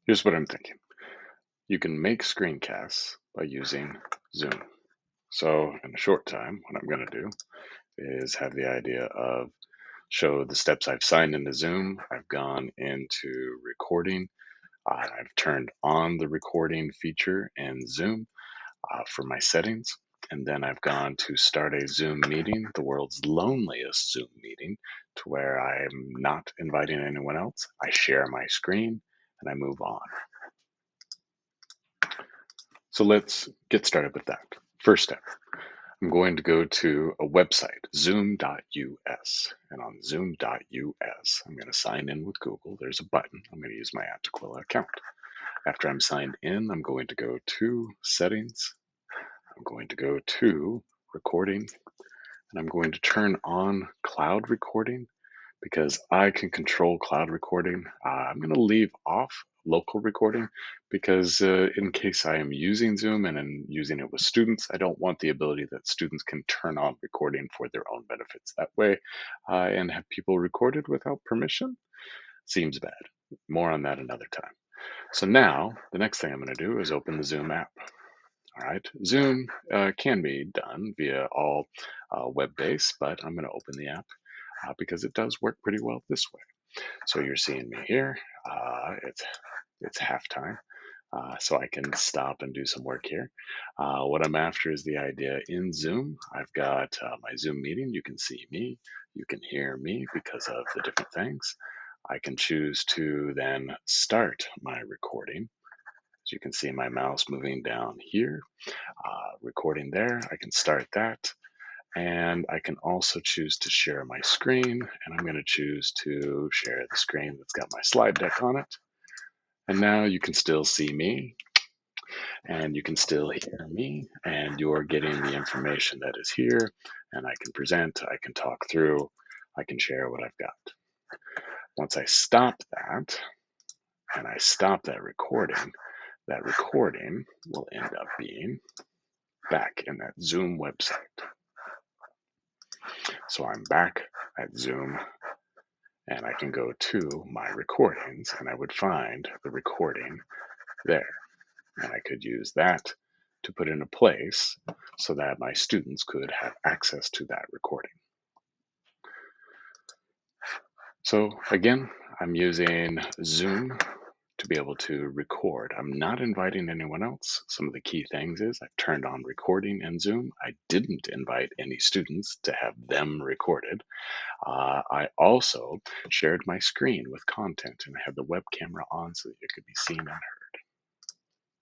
Here's what I'm thinking. You can make screencasts by using Zoom. So in a short time, what I'm going to do is have the idea of show the steps I've signed into Zoom. I've gone into recording. I've turned on the recording feature in Zoom for my settings. And then I've gone to start a Zoom meeting, the world's loneliest Zoom meeting, to where I'm not inviting anyone else. I share my screen and I move on. So let's get started with that. First step, I'm going to go to a website, zoom.us. And on zoom.us, I'm going to sign in with Google. There's a button. I'm going to use my Tukwila account. After I'm signed in, I'm going to go to settings. I'm going to go to recording, and I'm going to turn on cloud recording because I can control cloud recording. I'm going to leave off local recording because in case I am using Zoom and I'm using it with students, I don't want the ability that students can turn on recording for their own benefits that way and have people recorded without permission. Seems bad. More on that another time. So now the next thing I'm going to do is open the Zoom app. All right, Zoom can be done via all web-based, but I'm going to open the app because it does work pretty well this way. So you're seeing me here. It's halftime, so I can stop and do some work here. What I'm after is the idea in Zoom. I've got my Zoom meeting. You can see me. You can hear me because of the different things. I can choose to then start my recording. As you can see my mouse moving down here, recording there. I can start that. And I can also choose to share my screen, and I'm going to choose to share the screen that's got my slide deck on it. And now you can still see me, and you can still hear me, and you're getting the information that is here, and I can present, I can talk through, I can share what I've got. Once I stop that, and I stop that recording will end up being back in that Zoom website. So I'm back at Zoom and I can go to my recordings and I would find the recording there. And I could use that to put in a place so that my students could have access to that recording. So again, I'm using Zoom to be able to record. I'm not inviting anyone else. Some of the key things is I've turned on recording in Zoom. I didn't invite any students to have them recorded. I also shared my screen with content and I had the web camera on so that it could be seen and